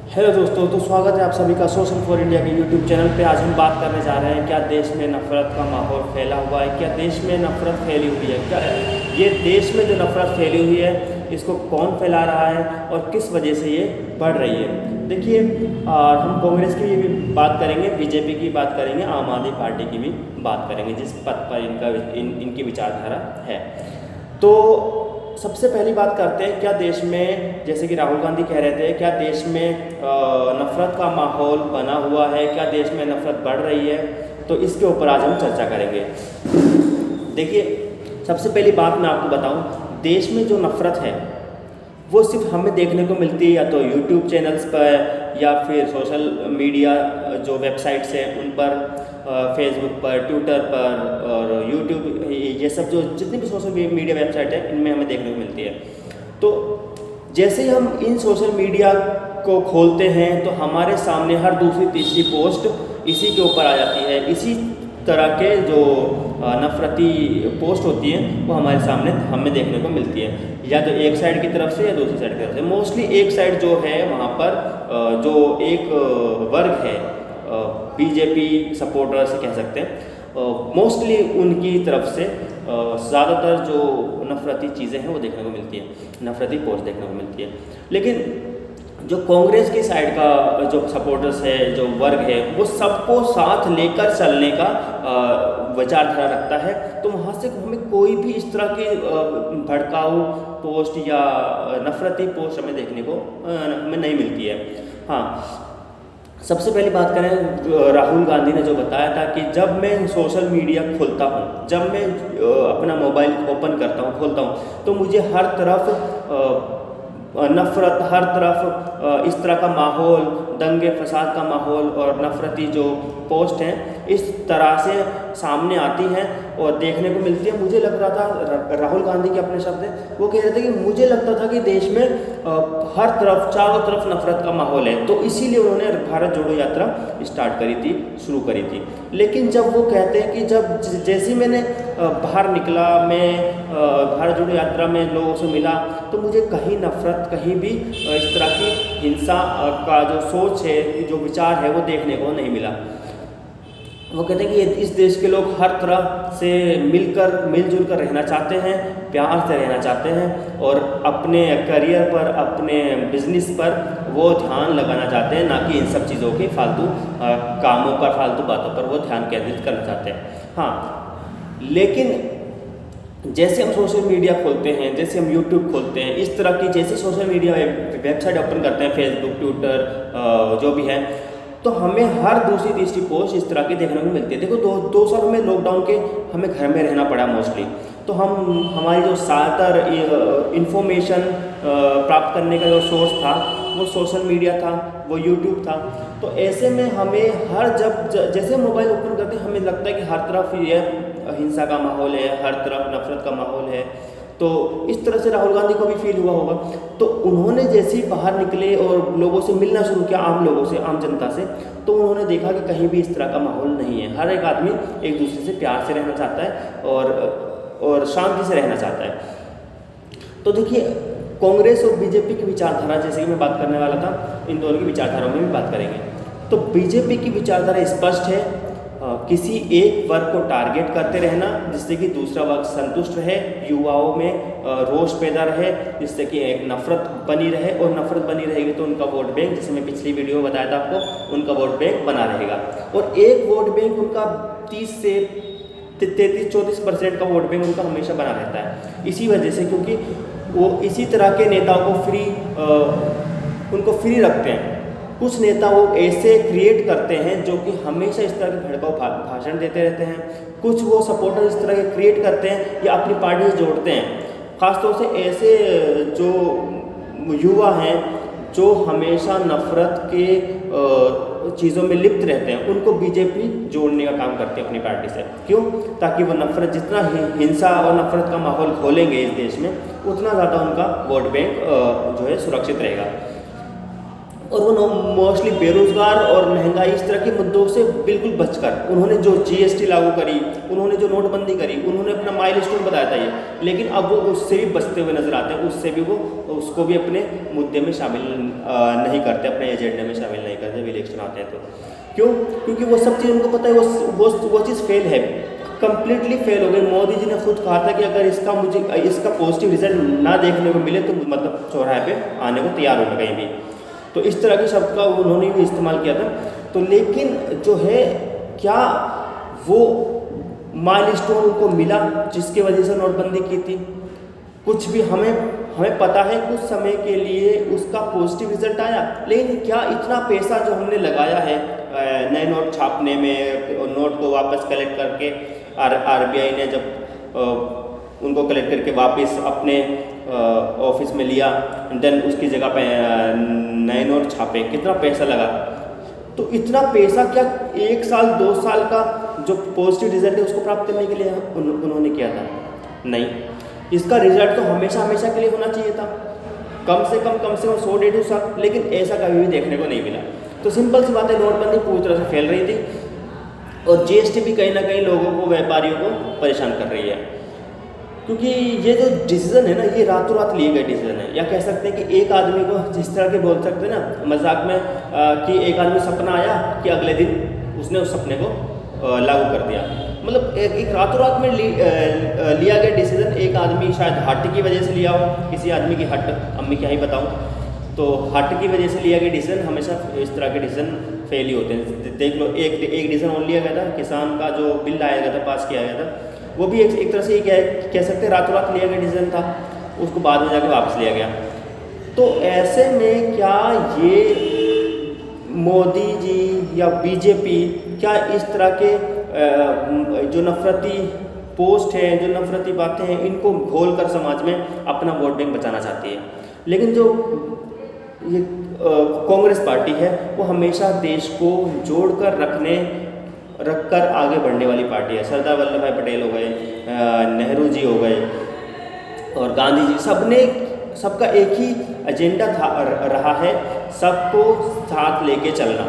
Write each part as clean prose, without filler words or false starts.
Hello दोस्तों, तो स्वागत है आप सभी का सोशल फॉर इंडिया के यूट्यूब चैनल पे। आज हम बात करने जा रहे हैं क्या देश में नफ़रत का माहौल फैला हुआ है, क्या देश में नफ़रत फैली हुई है, क्या ये देश में जो नफ़रत फैली हुई है इसको कौन फैला रहा है और किस वजह से ये बढ़ रही है। देखिए, हम कांग्रेस की भी बात करेंगे, बीजेपी की बात करेंगे, आम आदमी पार्टी की भी बात करेंगे जिस पद पर इनकी विचारधारा है। तो सबसे पहली बात करते हैं, क्या देश में, जैसे कि राहुल गांधी कह रहे थे, क्या देश में नफ़रत का माहौल बना हुआ है, क्या देश में नफ़रत बढ़ रही है। तो इसके ऊपर आज हम चर्चा करेंगे। देखिए, सबसे पहली बात मैं आपको बताऊं, देश में जो नफ़रत है वो सिर्फ हमें देखने को मिलती है या तो यूट्यूब चैनल्स पर या फिर सोशल मीडिया जो वेबसाइट्स हैं उन पर, फेसबुक पर, ट्विटर पर और यूट्यूब, ये सब जो जितनी भी सोशल मीडिया वेबसाइट है इनमें हमें देखने को मिलती है। तो जैसे ही हम इन सोशल मीडिया को खोलते हैं तो हमारे सामने हर दूसरी तीसरी पोस्ट इसी के ऊपर आ जाती है। इसी तरह के जो नफ़रती पोस्ट होती हैं वो हमारे सामने हमें देखने को मिलती है, या तो एक साइड की तरफ से या दूसरी साइड की तरफ से। मोस्टली एक साइड जो है वहाँ पर जो एक वर्ग है, बीजेपी सपोर्टर से कह सकते हैं, मोस्टली उनकी तरफ से ज़्यादातर जो नफ़रती चीज़ें हैं वो देखने को मिलती है, नफ़रती पोस्ट देखने को मिलती है। लेकिन जो कांग्रेस की साइड का जो सपोर्टर्स है, जो वर्ग है, वो सबको साथ लेकर चलने का विचारधारा रखता है। तो वहाँ से हमें कोई भी इस तरह की भड़काऊ पोस्ट या नफ़रती पोस्ट हमें देखने को हमें नहीं मिलती है। हाँ, सबसे पहली बात करें, राहुल गांधी ने जो बताया था कि जब मैं सोशल मीडिया खोलता हूँ, जब मैं अपना मोबाइल ओपन करता हूँ, खोलता हूँ, तो मुझे हर तरफ नफ़रत, हर तरफ इस तरह का माहौल, दंगे फसाद का माहौल और नफ़रती जो पोस्ट हैं इस तरह से सामने आती हैं और देखने को मिलती है। मुझे लग रहा था, राहुल गांधी के अपने शब्द हैं, वो कह रहे थे कि मुझे लगता था कि देश में हर तरफ, चारों तरफ नफ़रत का माहौल है, तो इसीलिए उन्होंने भारत जोड़ो यात्रा स्टार्ट करी थी, शुरू करी थी। लेकिन जब वो कहते हैं कि जब जैसे मैंने बाहर निकला, मैं भारत जोड़ो यात्रा में लोगों से मिला, तो मुझे कहीं नफ़रत, कहीं भी इस तरह की हिंसा का जो सोच है, जो विचार है, वो देखने को नहीं मिला। वो कहते हैं कि इस देश के लोग हर तरह से मिलजुल कर रहना चाहते हैं, प्यार से रहना चाहते हैं और अपने करियर पर, अपने बिजनेस पर वो ध्यान लगाना चाहते हैं, ना कि इन सब चीज़ों के फालतू कामों पर, फालतू बातों पर वो ध्यान केंद्रित करना चाहते हैं। हाँ, लेकिन जैसे हम सोशल मीडिया खोलते हैं, जैसे हम यूट्यूब खोलते हैं, इस तरह की जैसे सोशल मीडिया वेबसाइट ओपन करते हैं, फेसबुक, ट्विटर, जो भी है, तो हमें हर दूसरी तीसरी पोस्ट इस तरह की देखने को मिलती है। देखो, दो साल में लॉकडाउन के हमें घर में रहना पड़ा मोस्टली, तो हमारी जो ज़्यादातर इन्फॉर्मेशन प्राप्त करने का जो सोर्स था वो सोशल मीडिया था, वो यूट्यूब था। तो ऐसे में हमें जैसे मोबाइल ओपन करते हैं हमें लगता है कि हर तरफ ये हिंसा का माहौल है, हर तरफ नफ़रत का माहौल है। तो इस तरह से राहुल गांधी को भी फील हुआ होगा। तो उन्होंने जैसे ही बाहर निकले और लोगों से मिलना शुरू किया, आम लोगों से, आम जनता से, तो उन्होंने देखा कि कहीं भी इस तरह का माहौल नहीं है। हर एक आदमी एक दूसरे से प्यार से रहना चाहता है और शांति से रहना चाहता है। तो देखिए, कांग्रेस और बीजेपी की विचारधारा, जैसे कि मैं बात करने वाला था, इन दोनों की विचारधाराओं में भी बात करेंगे। तो बीजेपी की विचारधारा स्पष्ट है, किसी एक वर्ग को टारगेट करते रहना जिससे कि दूसरा वर्ग संतुष्ट रहे, युवाओं में रोष पैदा रहे, जिससे कि एक नफ़रत बनी रहे, और नफ़रत बनी रहेगी तो उनका वोट बैंक, जैसे मैं पिछली वीडियो में बताया था आपको, उनका वोट बैंक बना रहेगा। और एक वोट बैंक उनका 30 से 33-34% का वोट बैंक उनका हमेशा बना रहता है। इसी वजह से, क्योंकि वो इसी तरह के नेताओं को उनको फ्री रखते हैं। कुछ नेता वो ऐसे क्रिएट करते हैं जो कि हमेशा इस तरह के भड़काऊ भाषण देते रहते हैं। कुछ वो सपोर्टर इस तरह के क्रिएट करते हैं या अपनी पार्टी से जोड़ते हैं। ख़ासतौर से ऐसे जो युवा हैं जो हमेशा नफ़रत के चीज़ों में लिप्त रहते हैं, उनको बीजेपी जोड़ने का काम करती है अपनी पार्टी से। क्यों? ताकि वो नफ़रत, जितना हिंसा और नफ़रत का माहौल खोलेंगे इस देश में, उतना ज़्यादा उनका वोट बैंक जो है सुरक्षित रहेगा। और वो मोस्टली बेरोजगार और महंगाई इस तरह के मुद्दों से बिल्कुल बचकर उन्होंने जो जीएसटी लागू करी, उन्होंने जो नोटबंदी करी, उन्होंने अपना माइलस्टोन बताया था ये, लेकिन अब वो उससे भी बचते हुए नजर आते हैं, उससे भी वो उसको भी अपने मुद्दे में शामिल नहीं करते, अपने एजेंडे में शामिल नहीं करते जब इलेक्शन आते हैं तो। क्यों? क्योंकि वो सब चीज़ उनको पता है वो चीज़ फेल है, कंप्लीटली फेल हो गई। मोदी जी ने खुद कहा था कि अगर इसका पॉजिटिव रिजल्ट ना देखने को मिले तो मतलब चौराहे पे आने को तैयार होना कहीं भी। तो इस तरह के शब्द का उन्होंने भी इस्तेमाल किया था। तो लेकिन जो है क्या वो माइलस्टोन उनको मिला जिसकी वजह से नोटबंदी की थी? कुछ भी हमें पता है कुछ समय के लिए उसका पॉजिटिव रिजल्ट आया, लेकिन क्या इतना पैसा जो हमने लगाया है नए नोट छापने में, नोट को वापस कलेक्ट करके आरबीआई ने जब उनको कलेक्ट करके वापस अपने ऑफिस में लिया, देन उसकी जगह पे नए नोट छापे, कितना पैसा लगा? तो इतना पैसा क्या 1 साल 2 साल का जो पॉजिटिव रिजल्ट है उसको प्राप्त करने के लिए उन्होंने किया था? नहीं, इसका रिजल्ट तो हमेशा के लिए होना चाहिए था, कम से कम 100-150 साल, लेकिन ऐसा कभी भी देखने को नहीं मिला। तो सिंपल सी बात है, नोटबंदी पूरी तरह से फैल रही थी और जीएसटी भी कहीं ना कहीं लोगों को, व्यापारियों को परेशान कर रही है, क्योंकि ये जो डिसीजन है ना, ये रातों रात लिए गए डिसीजन है। या कह सकते हैं कि एक आदमी को, जिस तरह के बोल सकते हैं ना मजाक में कि एक आदमी सपना आया कि अगले दिन उसने उस सपने को लागू कर दिया। मतलब एक रातों रात में लिया गया डिसीजन, एक आदमी शायद हट की वजह से लिया हो, किसी आदमी की हट, अब मैं क्या ही बताऊँ, तो हट की वजह से लिया गया डिसीजन, हमेशा इस तरह के डिसीजन फेल ही होते हैं। देख लो, एक डिसीजन और लिया गया था, किसान का जो बिल लाया गया था, पास किया गया था, वो भी एक तरह से ये कह सकते हैं रातों रात लिया गया डिसीजन था, उसको बाद में जाके वापस लिया गया। तो ऐसे में क्या ये मोदी जी या बीजेपी क्या इस तरह के जो नफरती पोस्ट है, जो नफरती बातें हैं, इनको घोल कर समाज में अपना वोट बैंक बचाना चाहती है? लेकिन जो ये कांग्रेस पार्टी है वो हमेशा देश को जोड़कर रखकर आगे बढ़ने वाली पार्टी है। सरदार वल्लभ भाई पटेल हो गए, नेहरू जी हो गए और गांधी जी, सबका एक ही एजेंडा रहा है, सबको साथ लेके चलना।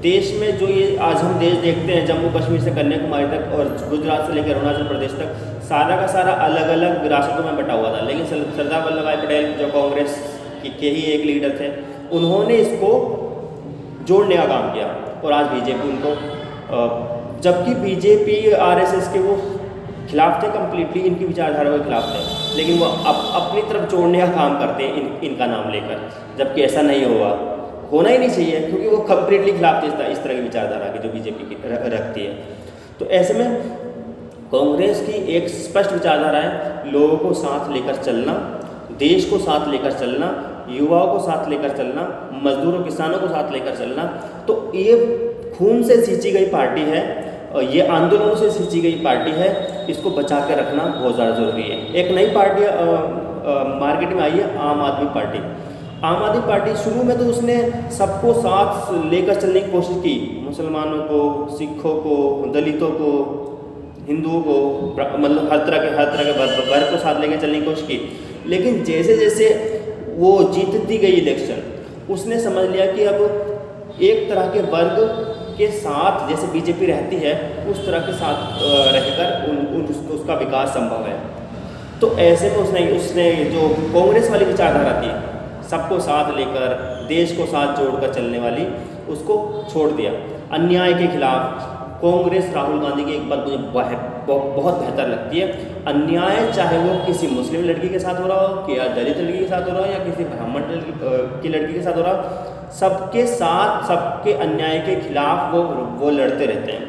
देश में जो ये आज हम देश देखते हैं, जम्मू कश्मीर से कन्याकुमारी तक और गुजरात से लेकर अरुणाचल प्रदेश तक, सारा का सारा अलग अलग विरासतों में बटा हुआ था, लेकिन सरदार वल्लभ भाई पटेल जो कांग्रेस के ही एक लीडर थे, उन्होंने इसको जोड़ने का काम किया। और आज बीजेपी उनको, जबकि बीजेपी आरएसएस के वो खिलाफ थे, कम्प्लीटली इनकी विचारधारा के खिलाफ थे, लेकिन वो अपनी तरफ जोड़ने का काम करते हैं इनका नाम लेकर, जबकि ऐसा नहीं होना ही नहीं चाहिए, क्योंकि वो कम्प्लीटली खिलाफ थे इस तरह की विचारधारा की जो बीजेपी की रखती है। तो ऐसे में कांग्रेस की एक स्पष्ट विचारधारा है, लोगों को साथ लेकर चलना, देश को साथ लेकर चलना, युवाओं को साथ लेकर चलना, मजदूरों किसानों को साथ लेकर चलना। तो ये खून से सींची गई पार्टी है, ये आंदोलनों से सींची गई पार्टी है, इसको बचा के रखना बहुत ज़्यादा ज़रूरी है। एक नई पार्टी मार्केट में आई है, आम आदमी पार्टी। आम आदमी पार्टी शुरू में तो उसने सबको साथ लेकर चलने की कोशिश की, मुसलमानों को, सिखों को, दलितों को, हिंदुओं को, मतलब हर तरह के वर्ग को साथ लेकर चलने की कोशिश की। लेकिन जैसे जैसे वो जीतती गई इलेक्शन, उसने समझ लिया कि अब एक तरह के वर्ग के साथ जैसे बीजेपी रहती है, उस तरह के साथ रहकर उसका विकास संभव है। तो ऐसे में उसने जो कांग्रेस वाली विचारधारा थी, सबको साथ लेकर देश को साथ जोड़कर चलने वाली, उसको छोड़ दिया। अन्याय के खिलाफ कांग्रेस, राहुल गांधी की एक बात मुझे बहुत बेहतर लगती है, अन्याय चाहे वो किसी मुस्लिम लड़की के साथ हो रहा हो, या दलित लड़की के साथ हो रहा हो, या किसी ब्राह्मण की लड़की के साथ हो रहा हो, सबके साथ, सबके अन्याय के खिलाफ वो लड़ते रहते हैं,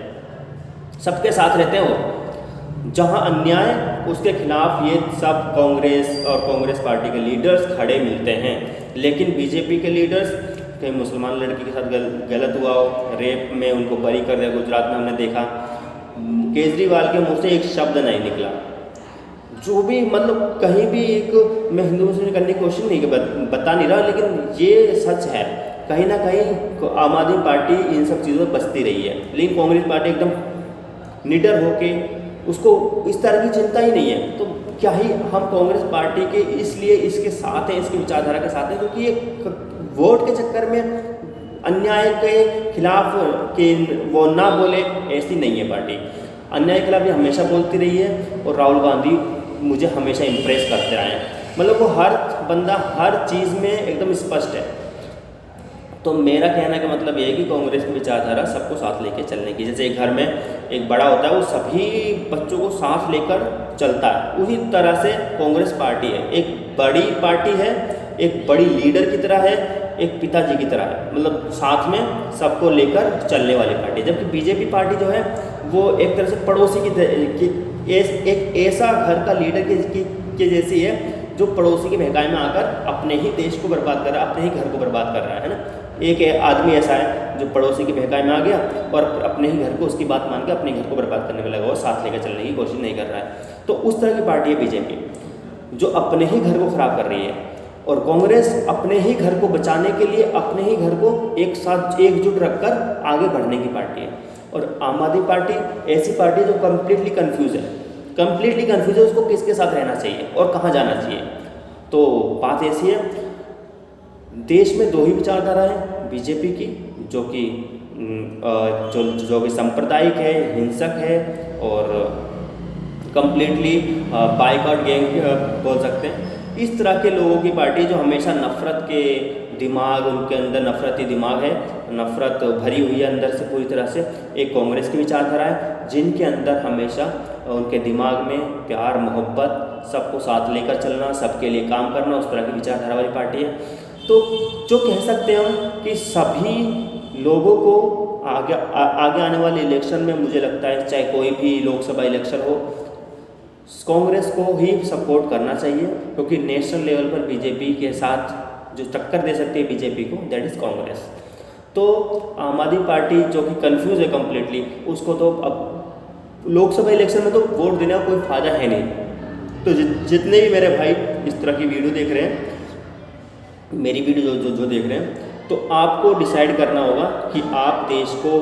सबके साथ रहते हैं वो। जहां अन्याय, उसके खिलाफ ये सब कांग्रेस और कांग्रेस पार्टी के लीडर्स खड़े मिलते हैं। लेकिन बीजेपी के लीडर्स, कहीं मुसलमान लड़की के साथ गलत हुआ हो, रेप में उनको बरी कर दिया, गुजरात में हमने देखा, केजरीवाल के मुंह से एक शब्द नहीं निकला। जो भी मतलब कहीं भी एक, मैं हिंदू मुस्लिम करने की कोशिश नहीं बता नहीं रहा, लेकिन ये सच है, कहीं ना कहीं आम आदमी पार्टी इन सब चीज़ों में बचती रही है। लेकिन कांग्रेस पार्टी एकदम निडर होके, उसको इस तरह की चिंता ही नहीं है। तो क्या ही हम कांग्रेस पार्टी के इसलिए इसके साथ हैं, इसकी विचारधारा के साथ हैं, क्योंकि ये वोट के चक्कर में अन्याय के खिलाफ कि वो ना बोले, ऐसी नहीं है पार्टी। अन्याय के खिलाफ भी हमेशा बोलती रही है और राहुल गांधी मुझे हमेशा इम्प्रेस करते आए हैं। मतलब वो हर बंदा हर चीज़ में एकदम स्पष्ट है। तो मेरा कहने का मतलब ये है कि कांग्रेस की विचारधारा सबको साथ लेके चलने की, जैसे एक घर में एक बड़ा होता है वो सभी बच्चों को साथ लेकर चलता है, उसी तरह से कांग्रेस पार्टी है, एक बड़ी पार्टी है, एक बड़ी लीडर की तरह है, एक पिताजी की तरह है, मतलब साथ में सबको लेकर चलने वाली पार्टी। जबकि बीजेपी पार्टी जो है वो एक तरह से पड़ोसी एक ऐसा घर का लीडर की जैसी है जो पड़ोसी के बहकावे में आकर अपने ही देश को बर्बाद कर रहा है, अपने ही घर को बर्बाद कर रहा है ना। एक आदमी ऐसा है जो पड़ोसी के बहकावे में आ गया और अपने ही घर को उसकी बात मान के अपने घर को बर्बाद करने में लगा और साथ लेकर चलने की कोशिश नहीं कर रहा है। तो उस तरह की पार्टी है बीजेपी, जो अपने ही घर को खराब कर रही है। और कांग्रेस अपने ही घर को बचाने के लिए अपने ही घर को एक साथ एकजुट रखकर आगे बढ़ने की पार्टी है। और आम आदमी पार्टी ऐसी पार्टी जो कम्प्लीटली कन्फ्यूज़ है, उसको किसके साथ रहना चाहिए और कहाँ जाना चाहिए। तो बात ऐसी है, देश में दो ही विचारधारा है बीजेपी की, जो कि सांप्रदायिक है, हिंसक है और कम्प्लीटली बायकॉट गैंग बोल सकते हैं। इस तरह के लोगों की पार्टी जो हमेशा नफ़रत के दिमाग, उनके अंदर नफ़रती दिमाग है, नफ़रत भरी हुई है अंदर से पूरी तरह से। एक कांग्रेस की विचारधारा है जिनके अंदर हमेशा उनके दिमाग में प्यार, मोहब्बत, सबको साथ लेकर चलना, सबके लिए काम करना, उस तरह की विचारधारा वाली पार्टी है। तो जो कह सकते हैं हम कि सभी लोगों को आगे आने वाले इलेक्शन में मुझे लगता है, चाहे कोई भी लोकसभा इलेक्शन हो, कांग्रेस को ही सपोर्ट करना चाहिए, क्योंकि नेशनल लेवल पर बीजेपी के साथ जो टक्कर दे सकती है बीजेपी को, दैट इज़ कांग्रेस। तो आम आदमी पार्टी जो कि कंफ्यूज है कम्प्लीटली, उसको तो अब लोकसभा इलेक्शन में तो वोट देने का कोई फ़ायदा है नहीं। तो जितने भी मेरे भाई इस तरह की वीडियो देख रहे हैं, मेरी वीडियो जो देख रहे हैं, तो आपको डिसाइड करना होगा कि आप देश को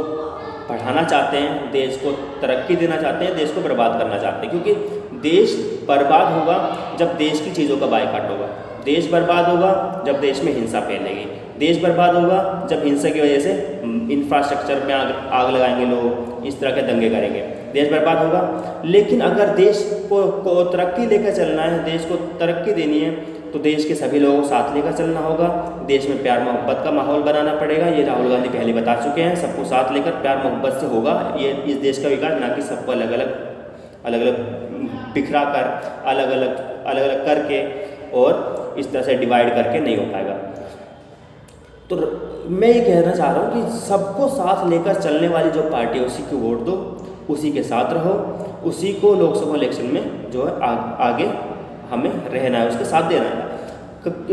बढ़ाना चाहते हैं, देश को तरक्की देना चाहते हैं, देश को बर्बाद करना चाहते हैं। क्योंकि देश बर्बाद होगा जब देश की चीज़ों का बायकॉट होगा, देश बर्बाद होगा जब देश में हिंसा फैलेगी, देश बर्बाद होगा जब हिंसा की वजह से इंफ्रास्ट्रक्चर में आग लगाएंगे लोग, इस तरह के दंगे करेंगे, देश बर्बाद होगा। लेकिन अगर देश को तरक्की लेकर चलना है, देश को तरक्की देनी है, तो देश के सभी लोगों को साथ लेकर चलना होगा, देश में प्यार मोहब्बत का माहौल बनाना पड़ेगा। ये राहुल गांधी पहले बता चुके हैं, सबको साथ लेकर प्यार मोहब्बत से होगा ये इस देश का विकास, ना कि सबको अलग अलग बिखरा कर, अलग अलग करके और इस तरह से डिवाइड करके नहीं हो पाएगा। तो मैं ये कहना चाह रहा हूँ कि सबको साथ लेकर चलने वाली जो पार्टी है उसी को वोट दो, उसी के साथ रहो, उसी को लोकसभा इलेक्शन में जो है आगे हमें रहना है, उसके साथ देना है।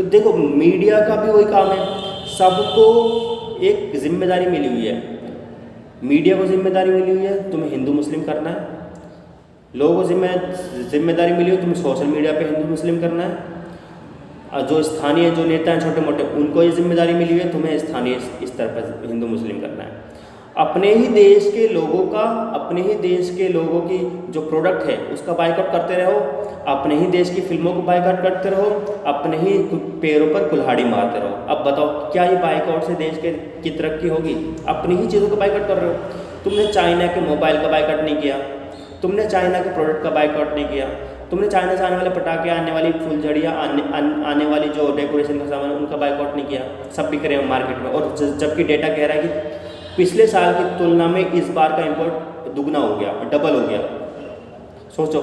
देखो मीडिया का भी वही काम है, सबको एक जिम्मेदारी मिली हुई है, मीडिया को जिम्मेदारी मिली हुई है तुम्हें हिंदू मुस्लिम करना है, लोगों को जिम्मेदारी मिली हुई तुम्हें सोशल मीडिया पे हिंदू मुस्लिम करना है, जो स्थानीय जो नेता हैं छोटे मोटे उनको ये जिम्मेदारी मिली हुई है तुम्हें स्थानीय स्तर पर हिंदू मुस्लिम करना है। अपने ही देश के लोगों का, अपने ही देश के लोगों की जो प्रोडक्ट है उसका बायकॉट करते रहो, अपने ही देश की फिल्मों को बायकॉट करते रहो, अपने ही पैरों पर कुल्हाड़ी मारते रहो। अब बताओ क्या ये बायकॉट से देश की तरक्की होगी? अपनी ही चीज़ों को बायकॉट कर रहे हो। तुमने चाइना के मोबाइल का बायकॉट नहीं किया, तुमने चाइना के प्रोडक्ट का बायकॉट नहीं किया, तुमने चाइना से आने वाले पटाखे, आने वाली फुलझड़ियाँ, आने वाली जो डेकोरेशन का सामान उनका बायकॉट नहीं किया, सब बिक रहे हैं मार्केट में। और जबकि डेटा कह रहा है कि पिछले साल की तुलना में इस बार का इंपोर्ट दुगना हो गया, डबल हो गया। सोचो,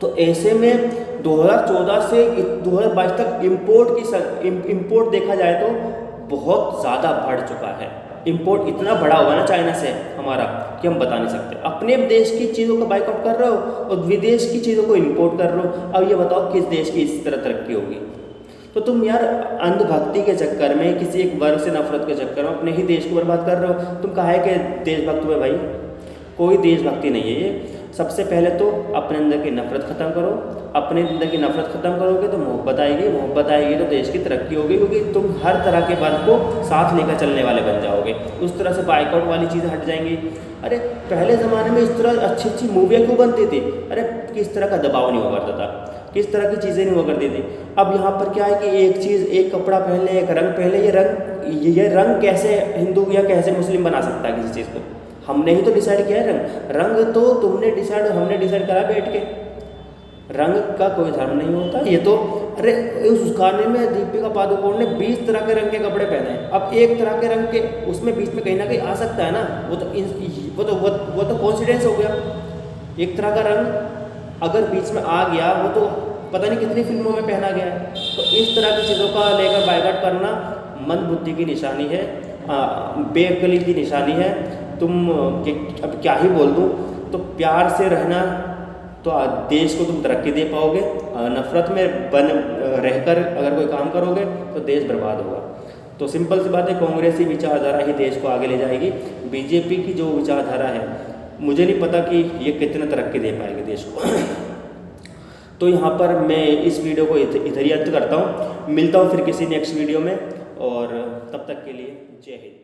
तो ऐसे में 2014 से 2022 तक इंपोर्ट देखा जाए तो बहुत ज़्यादा बढ़ चुका है। इंपोर्ट इतना बड़ा होगा ना चाइना से हमारा कि हम बता नहीं सकते। अपने देश की चीज़ों का बायकॉट कर रहे हो और विदेश की चीज़ों को इंपोर्ट कर रहे हो। अब ये बताओ किस देश की इस तरह तरक्की होगी? तो तुम यार अंधभक्ति के चक्कर में, किसी एक वर्ग से नफरत के चक्कर में अपने ही देश को बर्बाद कर रहे हो। तुम काहे के देशभक्त हुए भाई? कोई देशभक्ति नहीं है ये। सबसे पहले तो अपने अंदर की नफरत ख़त्म करो। अपने अंदर की नफरत ख़त्म करोगे तो मोहब्बत आएगी, मोहब्बत आएगी तो देश की तरक्की होगी, क्योंकि तुम हर तरह के वर्ग को साथ लेकर चलने वाले बन जाओगे। उस तरह से बायकॉट वाली चीज़ें हट जाएंगी। अरे पहले ज़माने में इस तरह अच्छी अच्छी मूवियाँ क्यों बनती थी? अरे किस तरह का दबाव नहीं हुआ करता था। किस तरह की चीज़ें नहीं हुआ करती थी। अब यहाँ पर क्या है कि एक चीज़, एक कपड़ा पहन ले, एक रंग पहन ले, ये रंग कैसे हिंदू या कैसे मुस्लिम बना सकता है किसी चीज़ को? हमने ही तो डिसाइड किया है रंग तो तुमने डिसाइड और हमने डिसाइड करा बैठ के। रंग का कोई धर्म नहीं होता। ये तो अरे उस गाने में दीपिका पादुकोण ने 20 तरह के रंग के कपड़े पहने हैं। अब एक तरह के रंग के उसमें बीच में कहीं ना कहीं आ सकता है ना, वो तो कोइंसिडेंस हो गया। एक तरह का रंग अगर बीच में आ गया, वो तो पता नहीं कितनी फिल्मों में पहना गया है। तो इस तरह की चीज़ों का लेकर बायकॉट करना मंद बुद्धि की निशानी है, बेअक्ली की निशानी है। तुम अब क्या ही बोल दूँ, तो प्यार से रहना तो देश को तुम तरक्की दे पाओगे। नफरत में बन रहकर अगर कोई काम करोगे तो देश बर्बाद होगा। तो सिंपल सी बात है, कांग्रेसी विचारधारा ही देश को आगे ले जाएगी। बीजेपी की जो विचारधारा है, मुझे नहीं पता कि ये कितने तरक्की दे पाएगी देश को। तो यहाँ पर मैं इस वीडियो को इधर ही अंत करता हूँ। मिलता हूँ फिर किसी नेक्स्ट वीडियो में, और तब तक के लिए जय हिंद।